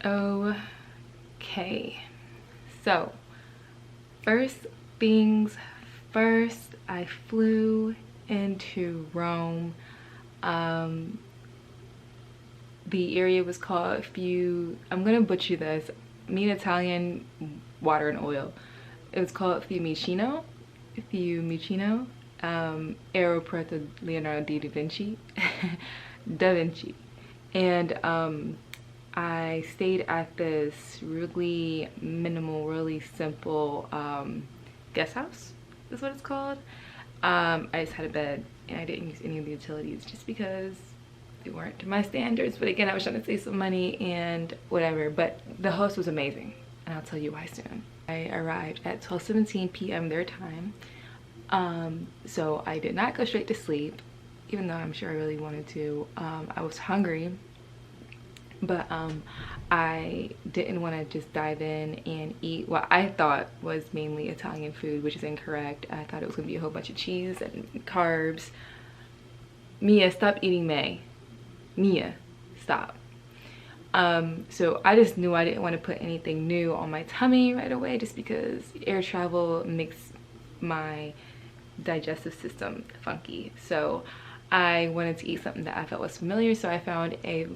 Okay, so first things first, I flew into Rome. Um, the area was called, if you, I'm gonna butcher this, me in Italian, water and oil. It was called Fiumicino, Fiumicino, Aeroporto Leonardo da Vinci, Da Vinci. And I stayed at this really minimal, really simple guest house, is what it's called. I just had a bed and I didn't use any of the utilities just because they weren't to my standards. But again, I was trying to save some money and whatever. But the host was amazing, and I'll tell you why soon. I arrived at 12:17 p.m. their time. So I did not go straight to sleep, even though I'm sure I really wanted to. I was hungry, but I didn't want to just dive in and eat what I thought was mainly Italian food, which is incorrect. I thought it was gonna be a whole bunch of cheese and carbs. Mia, stop eating May. Mia, stop. So I just knew I didn't want to put anything new on my tummy right away, just because air travel makes my digestive system funky. So I wanted to eat something that I felt was familiar, so I found a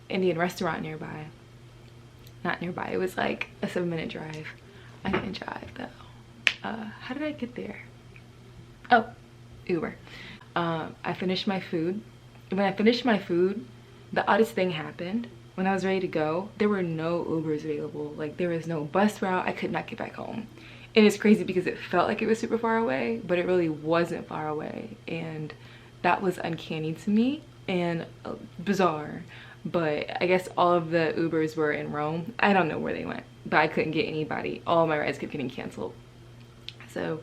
Indian restaurant nearby. Not nearby, it was like a 7-minute drive. I didn't drive though. How did I get there? Oh, Uber. I finished my food. When I finished my food, the oddest thing happened. When I was ready to go, there were no Ubers available. Like, there was no bus route. I could not get back home. And it's crazy because it felt like it was super far away, but it really wasn't far away. And that was uncanny to me and bizarre. But I guess all of the Ubers were in Rome. I don't know where they went, but I couldn't get anybody. All my rides kept getting canceled. So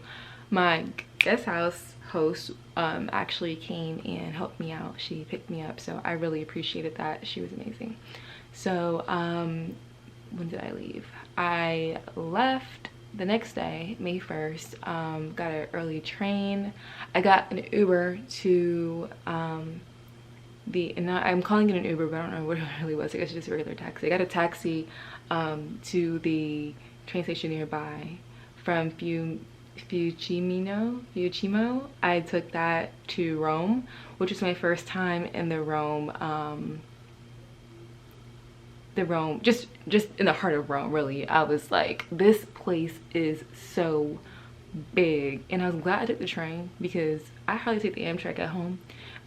my guest house host actually came and helped me out. She picked me up, so I really appreciated that. She was amazing. So when did I leave? I left the next day, May 1st. Got an early train. I got an Uber to and I'm calling it an Uber, but I don't know what it really was. I guess it's just a regular taxi. I got a taxi to the train station nearby from Fiumicino. I took that to Rome, which was my first time in the Rome, just in the heart of Rome, really. I was like, this place is so big, and I was glad I took the train because I hardly take the Amtrak at home,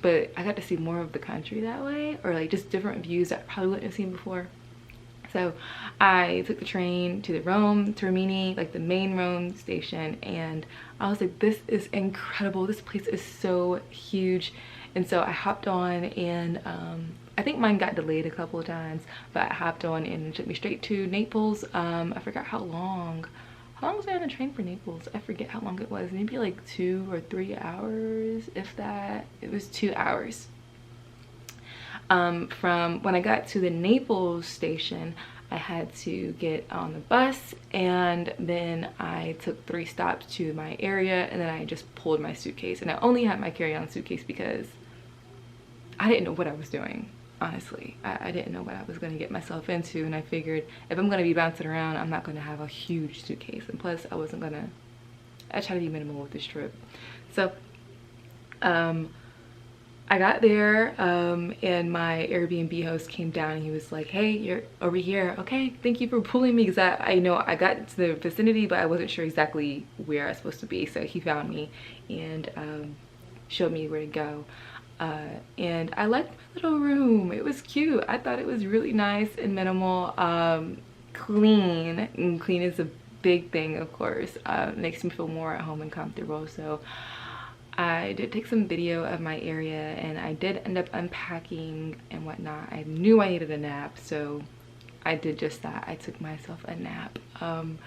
but I got to see more of the country that way, or like just different views that I probably wouldn't have seen before. So I took the train to the Termini, like the main Rome station, and I was like, this is incredible. This place is so huge. And so I hopped on, and I think mine got delayed a couple of times, but I hopped on and it took me straight to Naples. I forgot how long was I on the train for Naples? I forget how long it was. Maybe like 2 or 3 hours, if that. It was 2 hours. From when I got to the Naples station, I had to get on the bus, and then I took 3 stops to my area, and then I just pulled my suitcase. And I only had my carry-on suitcase because I didn't know what I was doing. Honestly, I didn't know what I was going to get myself into, and I figured if I'm going to be bouncing around, I'm not going to have a huge suitcase, and plus I try to be minimal with this trip. So I got there, and my Airbnb host came down and he was like, hey, you're over here. Okay, thank you for pulling me, because I know I got to the vicinity, but I wasn't sure exactly where I was supposed to be. So he found me and showed me where to go. And I liked my little room. It was cute. I thought it was really nice and minimal, clean. And clean is a big thing, of course. It makes me feel more at home and comfortable. So I did take some video of my area, and I did end up unpacking and whatnot. I knew I needed a nap, so I did just that. I took myself a nap. And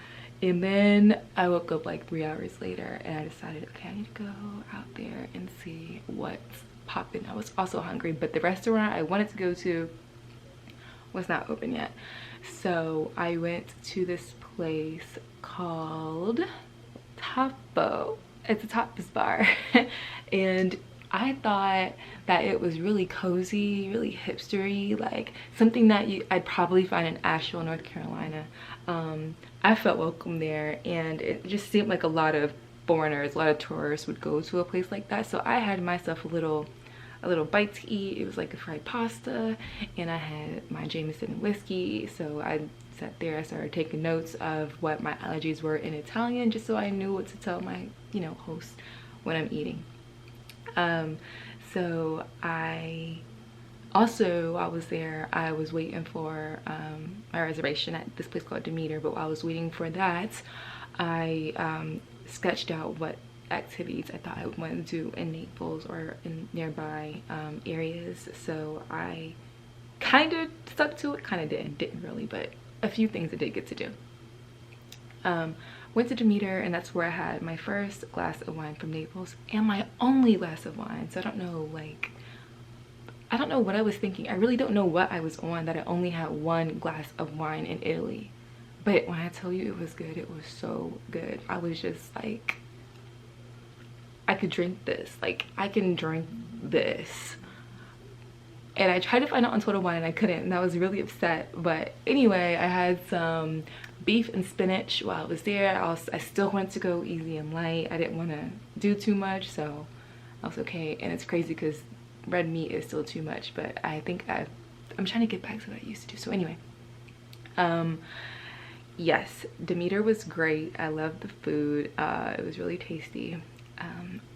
then I woke up like 3 hours later, and I decided, okay, I need to go out there and see what's popping. I was also hungry, but the restaurant I wanted to go to was not open yet. So I went to this place called Tapo. It's a tapas bar. And I thought that it was really cozy, really hipstery, like something that I'd probably find in Asheville, North Carolina. I felt welcome there, and it just seemed like a lot of foreigners, a lot of tourists would go to a place like that. So I had myself a little bite to eat. It was like a fried pasta, and I had my Jameson whiskey. So I sat there, I started taking notes of what my allergies were in Italian, just so I knew what to tell my, you know, host when I'm eating. So I was there, I was waiting for my reservation at this place called Demeter, but while I was waiting for that, I sketched out what activities I thought I would want to do in Naples or in nearby areas. So I kind of stuck to it, kind of didn't really, but a few things I did get to do. Went to Demeter, and that's where I had my first glass of wine from Naples and my only glass of wine. So I don't know, like, I don't know what I was thinking. I really don't know what I was on that I only had one glass of wine in Italy. But when I tell you it was good, it was so good. I was just like, I could drink this. Like, I can drink this. And I tried to find out on Total Wine and I couldn't, and I was really upset. But anyway, I had some beef and spinach while I was there. I still wanted to go easy and light. I didn't want to do too much, so I was okay. And it's crazy because red meat is still too much, but I think I'm trying to get back to what I used to do. So anyway, yes, Demeter was great. I loved the food. It was really tasty.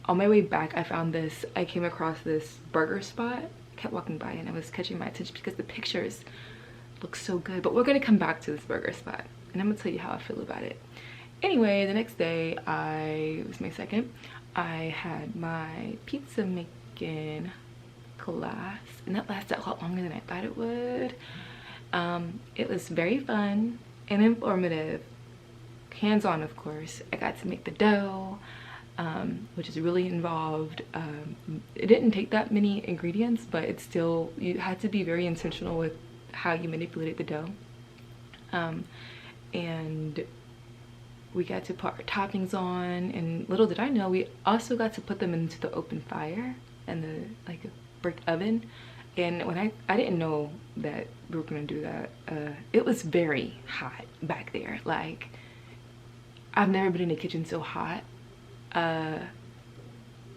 On my way back, I came across this burger spot. I kept walking by and I was catching my attention because the pictures look so good. But we're gonna come back to this burger spot and I'm gonna tell you how I feel about it. Anyway, the next day, it was May 2nd, I had my pizza making class, and that lasted a lot longer than I thought it would. It was very fun and informative, hands-on of course. I got to make the dough, which is really involved. It didn't take that many ingredients, but it's still, you had to be very intentional with how you manipulated the dough. And we got to put our toppings on, and little did I know, we also got to put them into the open fire and the like a brick oven. And when I didn't know that we were gonna do that. It was very hot back there. Like, I've never been in a kitchen so hot.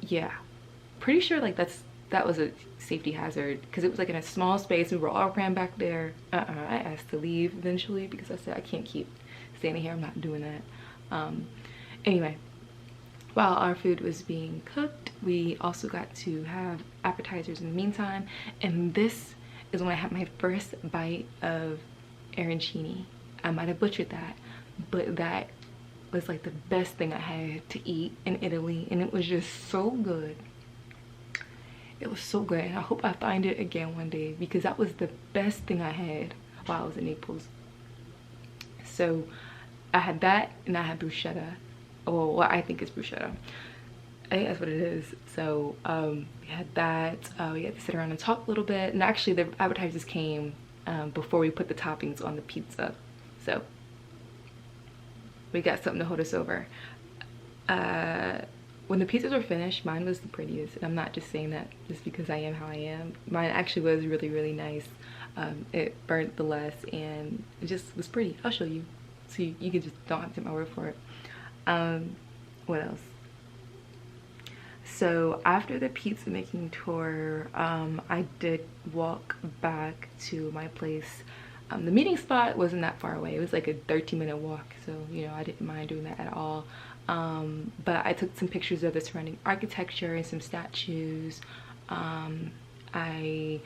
Yeah, pretty sure like that was a safety hazard because it was like in a small space. We were all crammed back there. I asked to leave eventually because I said I can't keep standing here, I'm not doing that. Anyway, while our food was being cooked, we also got to have appetizers in the meantime, and this is when I had my first bite of arancini. I might have butchered that, but that was like the best thing I had to eat in Italy, and it was just so good. It was so good, and I hope I find it again one day because that was the best thing I had while I was in Naples. So I had that, and I had bruschetta, or what I think is bruschetta. I think that's what it is. So we had that. We had to sit around and talk a little bit, and actually the appetizers came before we put the toppings on the pizza. So we got something to hold us over. When the pizzas were finished, mine was the prettiest, and I'm not just saying that just because I am how I am. Mine actually was really, really nice. It burnt the less, and it just was pretty. I'll show you, so you can just don't have to take my word for it. What else? So after the pizza making tour, I did walk back to my place. The meeting spot wasn't that far away. It was like a 13-minute walk, so you know, I didn't mind doing that at all. But I took some pictures of the surrounding architecture and some statues. I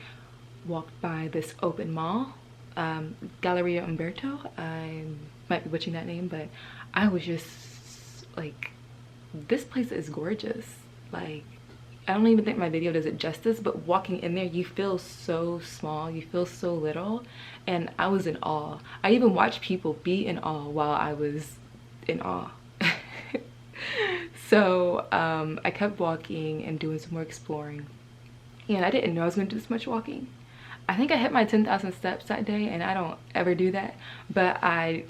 walked by this open mall, Galleria Umberto. I might be butchering that name, but I was just like, this place is gorgeous. Like, I don't even think my video does it justice, but walking in there, you feel so small, you feel so little, and I was in awe. I even watched people be in awe while I was in awe. So I kept walking and doing some more exploring, and I didn't know I was going to do this much walking. I think I hit my 10,000 steps that day, and I don't ever do that, but I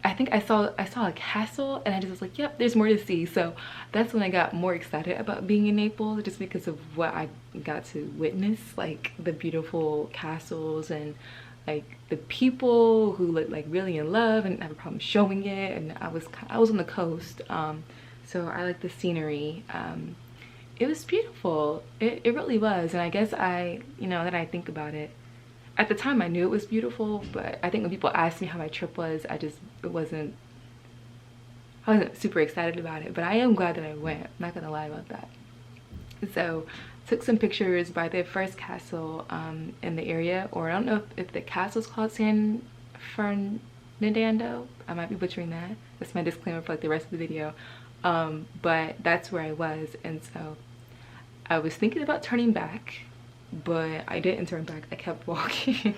I think I saw a castle, and I just was like, yep, there's more to see. So that's when I got more excited about being in Naples, just because of what I got to witness, like the beautiful castles and like the people who looked like really in love and didn't have a problem showing it. And I was on the coast, so I like the scenery. It was beautiful. It really was. And I guess that I think about it, at the time I knew it was beautiful, but I think when people asked me how my trip was, I wasn't super excited about it. But I am glad that I went, I'm not gonna lie about that. So took some pictures by the first castle in the area, or I don't know if the castle's called San Fernando. I might be butchering that. That's my disclaimer for like the rest of the video. But that's where I was, and so I was thinking about turning back, but I didn't turn back. I kept walking.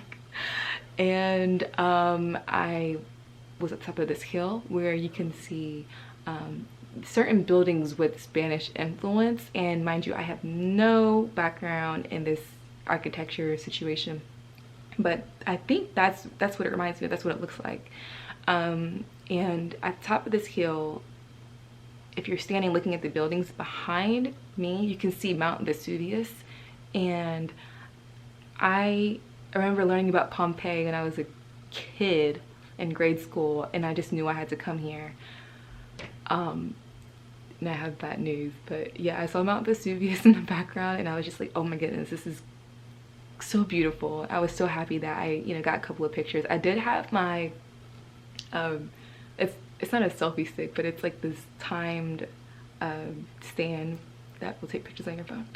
And I was at the top of this hill where you can see certain buildings with Spanish influence. And mind you, I have no background in this architecture situation, but I think that's what it reminds me of. That's what it looks like. And at the top of this hill, if you're standing looking at the buildings behind me, you can see Mount Vesuvius. And I remember learning about Pompeii when I was a kid in grade school, and I just knew I had to come here. And I have bad news, but yeah, I saw Mount Vesuvius in the background, and I was just like, oh my goodness, this is so beautiful. I was so happy that I got a couple of pictures. I did have my it's not a selfie stick, but it's like this timed stand that will take pictures on your phone.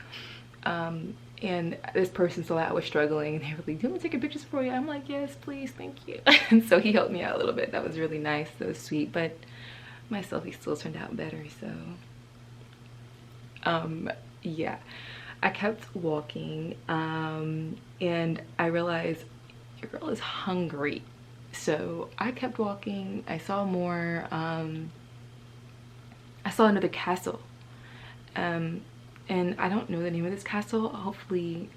And this person saw that I was struggling, and they were like, do you want me to take pictures for you? I'm like, yes, please, thank you. And so he helped me out a little bit. That was really nice. That was sweet. But my selfie still turned out better. So yeah, I kept walking, and I realized your girl is hungry. So I kept walking. I saw more. I saw another castle, and I don't know the name of this castle. Hopefully,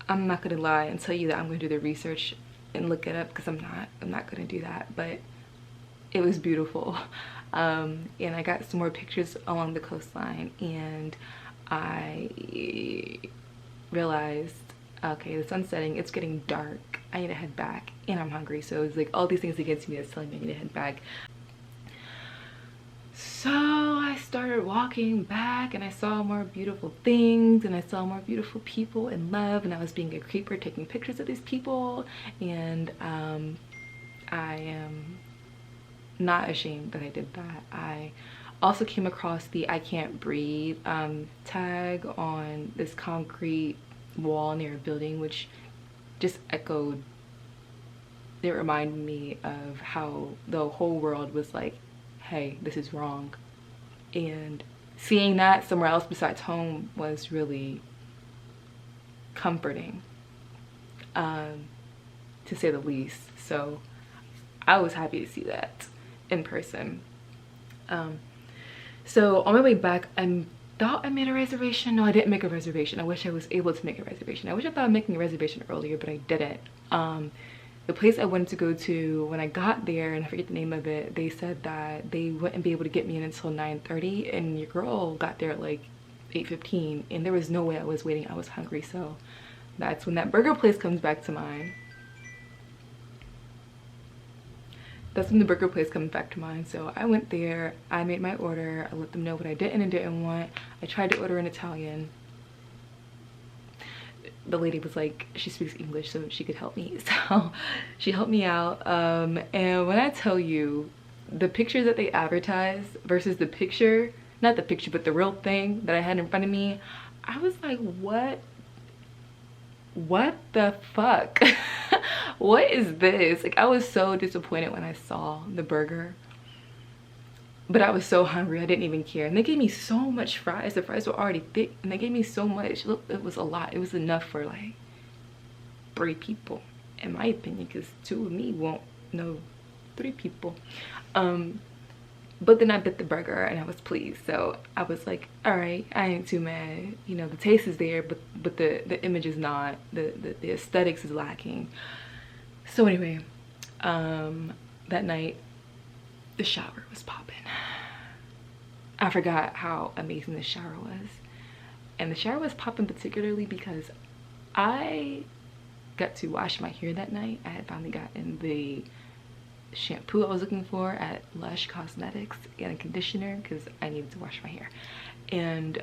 I'm not gonna lie and tell you that I'm gonna do the research and look it up, because I'm not gonna do that. But it was beautiful, and I got some more pictures along the coastline, and I realized, okay, the sun's setting, it's getting dark, I need to head back, and I'm hungry. So it's like all these things against me that's telling me I need to head back. So I started walking back, and I saw more beautiful things, and I saw more beautiful people in love, and I was being a creeper taking pictures of these people. And I am not ashamed that I did that. I also came across the I can't breathe tag on this concrete wall near a building, which just echoed, it reminded me of how the whole world was like, hey, this is wrong. And seeing that somewhere else besides home was really comforting, to say the least. So I was happy to see that in person. So on my way back, I thought I made a reservation. No, I didn't make a reservation. I wish I was able to make a reservation. I wish I thought of making a reservation earlier, but I didn't. The place I wanted to go to, when I got there, and I forget the name of it, they said that they wouldn't be able to get me in until 9:30, and your girl got there at like 8:15, and there was no way I was waiting. I was hungry. So that's when that burger place comes back to mind. That's when the burger place comes back to mind. So I went there, I made my order, I let them know what I didn't and didn't want. I tried to order in Italian. The lady was like, she speaks English, so she could help me. So she helped me out. And when I tell you, the picture that they advertised versus the picture, not the picture, but the real thing that I had in front of me, I was like, what the fuck? What is this? Like, I was so disappointed when I saw the burger, but I was so hungry I didn't even care. And they gave me so much fries. The fries were already thick, and they gave me so much. Look, it was a lot. It was enough for like 3 people, in my opinion, because 2 of me won't know 3 people. But then I bit the burger and I was pleased. So I was like, all right, I ain't too mad. You know, the taste is there, but the image is not. The aesthetics is lacking. So anyway, that night the shower was popping. I forgot how amazing the shower was. And the shower was popping particularly because I got to wash my hair that night. I had finally gotten the shampoo I was looking for at Lush Cosmetics and a conditioner because I needed to wash my hair. And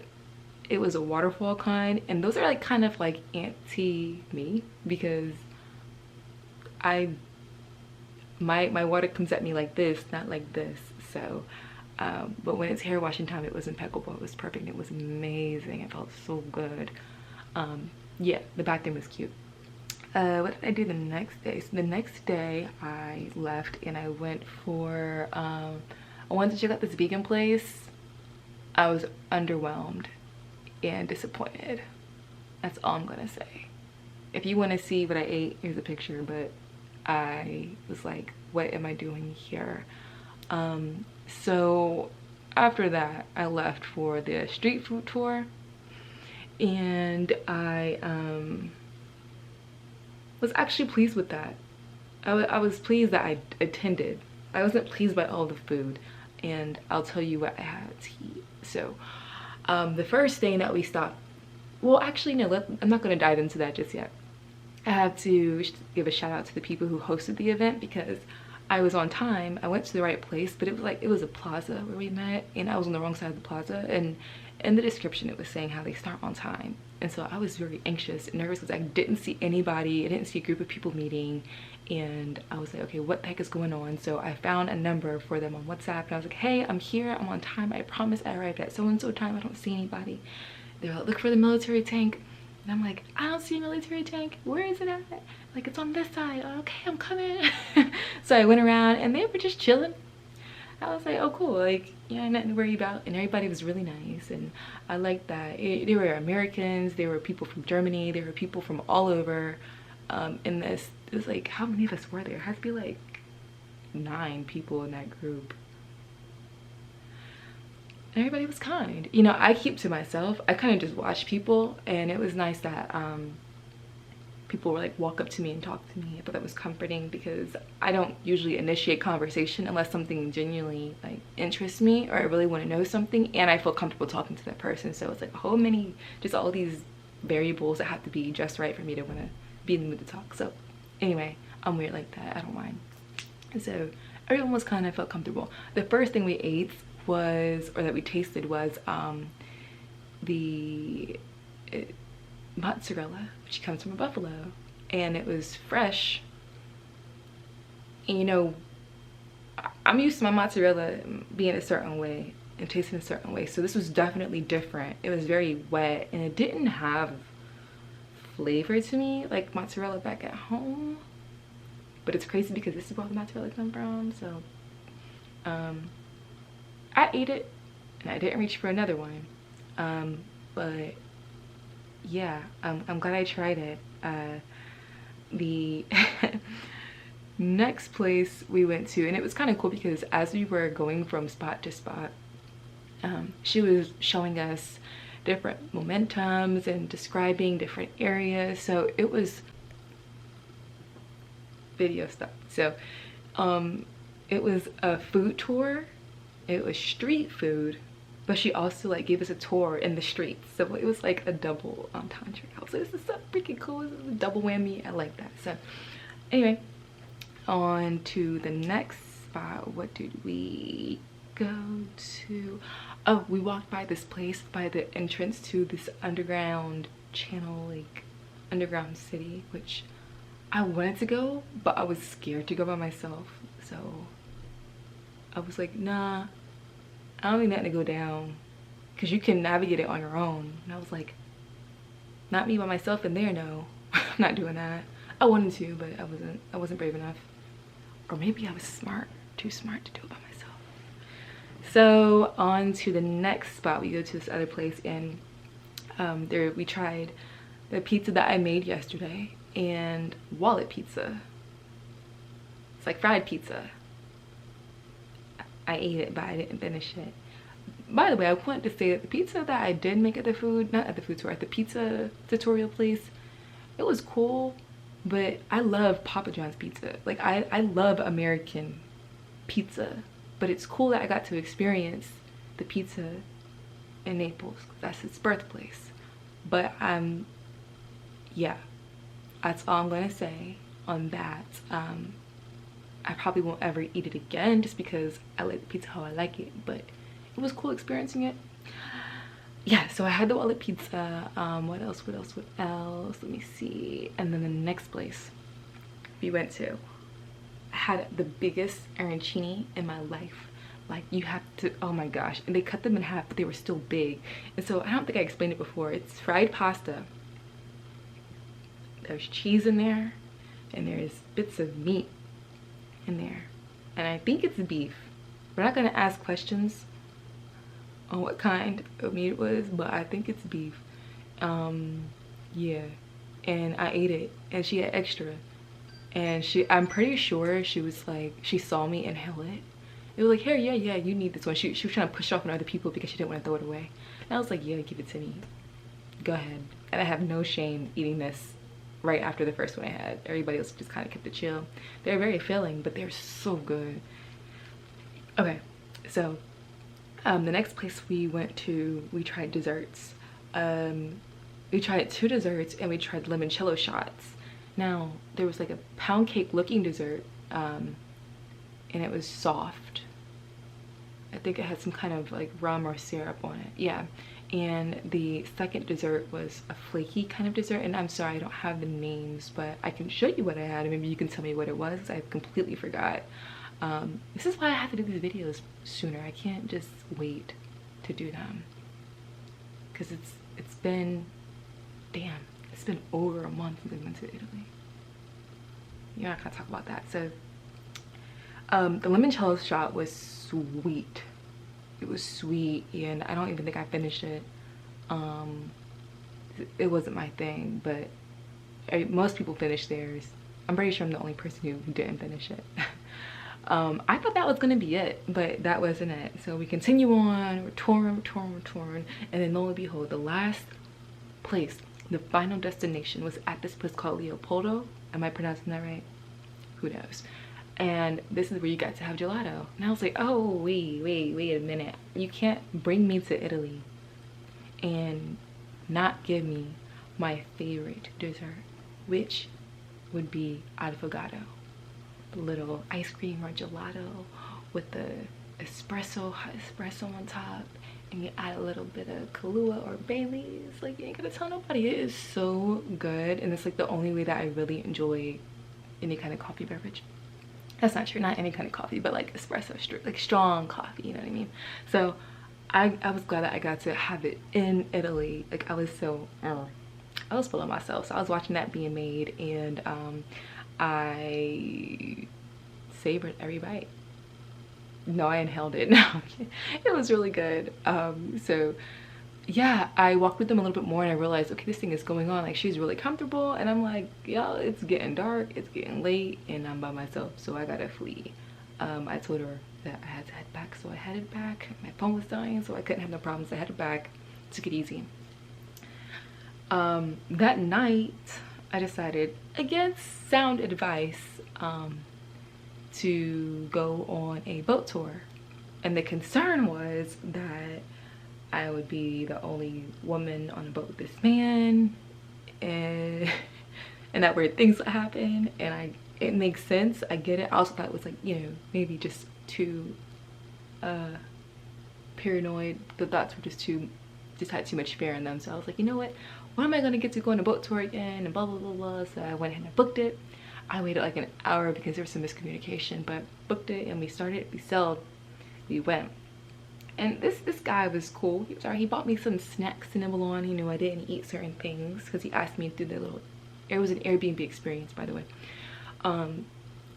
it was a waterfall kind, and those are like kind of like anti-me because my water comes at me like this, not like this. So but when it's hair washing time, it was impeccable. It was perfect. It was amazing. It felt so good. Yeah, the bathroom was cute. What did I do the next day? So the next day I left and I went for I wanted to check out this vegan place. I was underwhelmed and disappointed. That's all I'm gonna say. If you want to see what I ate, here's a picture, but I was like, what am I doing here? So after that I left for the street food tour, and I was actually pleased with that. I was pleased that I attended. I wasn't pleased by all the food, and I'll tell you what I had to eat. So the first thing that we stopped, well actually no, I'm not going to dive into that just yet. I have to give a shout out to the people who hosted the event because I was on time. I went to the right place, but it was a plaza where we met, and I was on the wrong side of the plaza, and in the description it was saying how they start on time. And so I was very anxious and nervous because I didn't see anybody. I didn't see a group of people meeting, and I was like, okay, what the heck is going on? So I found a number for them on WhatsApp, and I was like, hey, I'm here, I'm on time, I promise I arrived at so-and-so time, I don't see anybody. They're like, look for the military tank. And I'm like, I don't see a military tank. Where is it at? Like, it's on this side. Okay, I'm coming. So I went around and they were just chilling. I was like, oh cool, like, yeah, nothing to worry about. And everybody was really nice, and I liked that. There were Americans, there were people from Germany, there were people from all over. In this, it was like, how many of us were there? It had to be like 9 people in that group. Everybody was kind. You know, I keep to myself. I kind of just watch people, and it was nice that people were like walk up to me and talk to me. I thought that was comforting because I don't usually initiate conversation unless something genuinely like interests me or I really want to know something and I feel comfortable talking to that person. So it's like a whole many, just all these variables that have to be just right for me to want to be in the mood to talk. So anyway, I'm weird like that. I don't mind. So everyone was kind of felt comfortable. The first thing we ate was, or that we tasted was the mozzarella, which comes from a buffalo, and it was fresh. And you know, I'm used to my mozzarella being a certain way and tasting a certain way, so this was definitely different. It was very wet and it didn't have flavor to me like mozzarella back at home, but it's crazy because this is where the mozzarella comes from. So I ate it and I didn't reach for another one, but yeah, I'm glad I tried it. The next place we went to, and it was kind of cool because as we were going from spot to spot, she was showing us different momentums and describing different areas. So it was video stuff. So it was a food tour. It was street food, but she also like gave us a tour in the streets. So it was like a double entendre. I was like, this is so freaking cool. This is a double whammy. I like that. So anyway, on to the next spot. What did we go to? Oh, we walked by this place by the entrance to this underground channel, like underground city, which I wanted to go, but I was scared to go by myself. So I was like, nah, I don't need nothing to go down because you can navigate it on your own. And I was like, not me by myself in there, no. I'm not doing that. I wanted to, but I wasn't brave enough. Or maybe I was too smart to do it by myself. So on to the next spot. We go to this other place, and there we tried the pizza that I made yesterday, and wallet pizza. It's like fried pizza. I ate it, but I didn't finish it. By the way, I wanted to say that the pizza that I did make at the not at the food tour, at the pizza tutorial place, it was cool, but I love Papa John's pizza. Like I love American pizza. but it's cool that I got to experience the pizza in Naples, 'cause that's its birthplace. But yeah, that's all I'm gonna say on that. I probably won't ever eat it again just because I like the pizza how I like it, but it was cool experiencing it. Yeah, so I had the wallet pizza. What else? Let me see. And then the next place we went to, I had the biggest arancini in my life. Like, you have to, oh my gosh. And they cut them in half, but they were still big. And so I don't think I explained it before. It's fried pasta. There's cheese in there, and there's bits of meat in there. And I think it's beef. We're not gonna ask questions on what kind of meat it was, but I think it's beef. Yeah, and I ate it, and she had extra, and I'm pretty sure she was like, she saw me inhale it. It was like, here, yeah, you need this one. She was trying to push off on other people because she didn't want to throw it away. And I was like, yeah, give it to me, go ahead. And I have no shame eating this right after the first one I had. Everybody else just kind of kept it chill. They're very filling, but they're so good. Okay, so the next place we went to, we tried desserts. We tried 2 desserts, and we tried limoncello shots. Now, there was like a pound cake looking dessert, and it was soft. I think it had some kind of like rum or syrup on it. Yeah. And the second dessert was a flaky kind of dessert, and I'm sorry I don't have the names, but I can show you what I had, and maybe you can tell me what it was. I completely forgot. This is why I have to do these videos sooner. I can't just wait to do them, because it's been, damn, it's been over a month since I went to Italy. You're not gonna talk about that. So the limoncello shot was sweet. It was sweet, and I don't even think I finished it. It wasn't my thing, but most people finished theirs. I'm pretty sure I'm the only person who didn't finish it. I thought that was gonna be it, but that wasn't it. So we continue on, we're touring, and then lo and behold, the last place, the final destination, was at this place called Leopoldo. Am I pronouncing that right? Who knows? And this is where you got to have gelato. And I was like, oh, wait a minute. You can't bring me to Italy and not give me my favorite dessert, which would be avocado. The little ice cream or gelato with the hot espresso on top, and you add a little bit of Kahlua or Bailey's. Like, you ain't gonna tell nobody. It is so good, and it's like the only way that I really enjoy any kind of coffee beverage. That's not true, not any kind of coffee, but like espresso, like strong coffee, you know what I mean? So I was glad that I got to have it in Italy. Like, I was full of myself. So I was watching that being made, and I savored every bite. No, I inhaled it. No, it was really good. So yeah, I walked with them a little bit more, and I realized, okay, this thing is going on. Like, she's really comfortable, and I'm like, y'all, it's getting dark, it's getting late, and I'm by myself, so I gotta flee. I told her that I had to head back, so I headed back. My phone was dying, so I couldn't have no problems. I headed back, took it easy. That night, I decided, against sound advice, to go on a boat tour. And the concern was that I would be the only woman on a boat with this man, and that weird things would happen. And it makes sense, I get it. I also thought it was like, you know, maybe just too paranoid. The thoughts were just had too much fear in them. So I was like, you know what am I gonna get to go on a boat tour again, and blah blah blah blah. So I went ahead and booked it. I waited like an hour because there was some miscommunication, but booked it, and we started, we sailed, we went. And this guy was cool. He was alright. He bought me some snacks to nibble on. He knew I didn't eat certain things because he asked me to do the little, it was an Airbnb experience, by the way.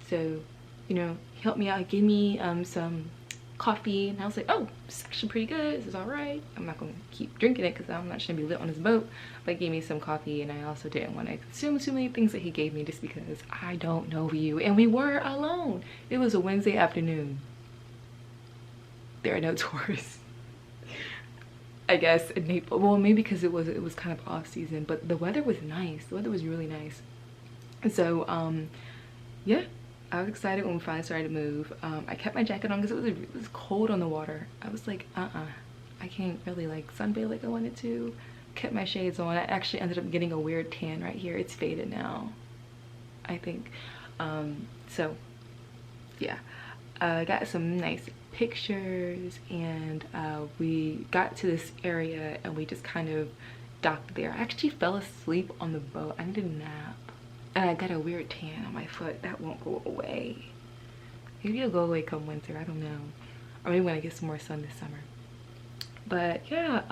So, you know, he helped me out. He gave me some coffee, and I was like, oh, it's actually pretty good. This is alright. I'm not gonna keep drinking it because I'm not gonna be lit on his boat. But he gave me some coffee, and I also didn't want to consume too many things that he gave me just because I don't know you. And we were alone. It was a Wednesday afternoon. There are no tourists, I guess, in Naples. Well, maybe because it was kind of off season, but the weather was nice. The weather was really nice. And so yeah, I was excited when we finally started to move. I kept my jacket on because it was cold on the water. I was like, I can't really like sunbathe like I wanted to. Kept my shades on. I actually ended up getting a weird tan right here. It's faded now, I think. So yeah, I got some nice pictures, and we got to this area and we just kind of docked there. I actually fell asleep on the boat. I needed a nap. And I got a weird tan on my foot. That won't go away. Maybe it'll go away come winter. I don't know. Or maybe when I get some more sun this summer. But yeah,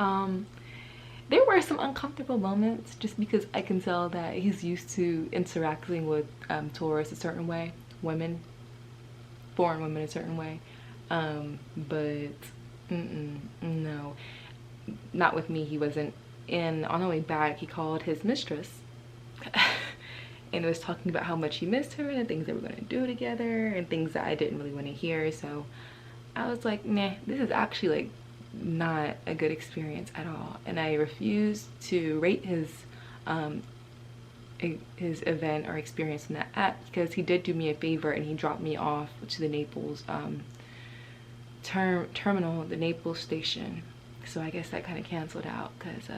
there were some uncomfortable moments just because I can tell that he's used to interacting with tourists a certain way. Women. Foreign women a certain way. But no. Not with me. He wasn't. And on the way back, he called his mistress. And was talking about how much he missed her and the things they were going to do together and things that I didn't really want to hear. So I was like, nah, this is actually like not a good experience at all. And I refused to rate his event or experience in that app because he did do me a favor and he dropped me off to the Naples terminal, the Naples station. So I guess that kind of canceled out because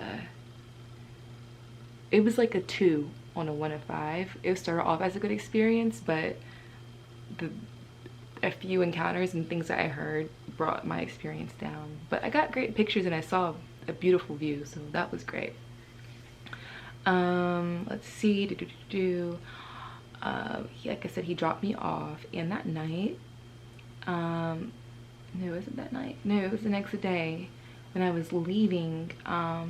it was like a 2 on a 1 of 5. It started off as a good experience, but a few encounters and things that I heard brought my experience down. But I got great pictures and I saw a beautiful view, so that was great. Let's see. Like I said, he dropped me off, and that night, no, was it that night? No, it was the next day when I was leaving. I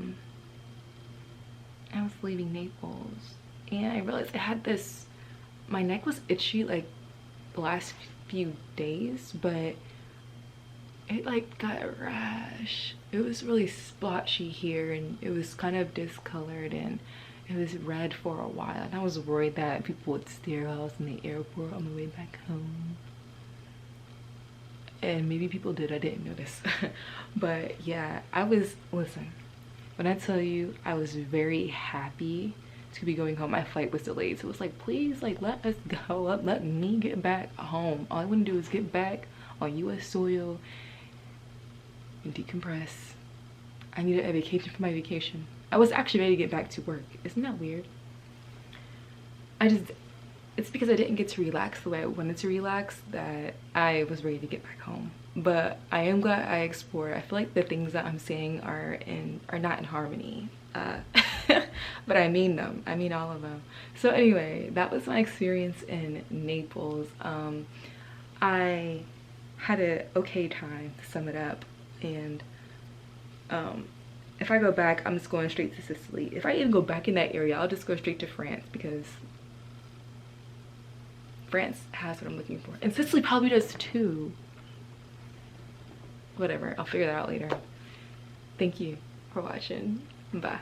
was leaving Naples, and I realized I had this, my neck was itchy like the last few days, but it like got a rash. It was really splotchy here, and it was kind of discolored, and it was red for a while, and I was worried that people would stare while I was in the airport on my way back home. And maybe people did, I didn't notice. But yeah, listen, when I tell you I was very happy to be going home, my flight was delayed. So it was like, please, like, let us go up, let me get back home. All I want to do is get back on US soil and decompress. I needed a vacation for my vacation. I was actually ready to get back to work. Isn't that weird? It's because I didn't get to relax the way I wanted to relax that I was ready to get back home. But I am glad I explored. I feel like the things that I'm saying are not in harmony. But I mean them. I mean all of them. So anyway, that was my experience in Naples. I had an okay time, to sum it up. And if I go back, I'm just going straight to Sicily. If I even go back in that area, I'll just go straight to France because France has what I'm looking for. And Sicily probably does too. Whatever, I'll figure that out later. Thank you for watching. Bye.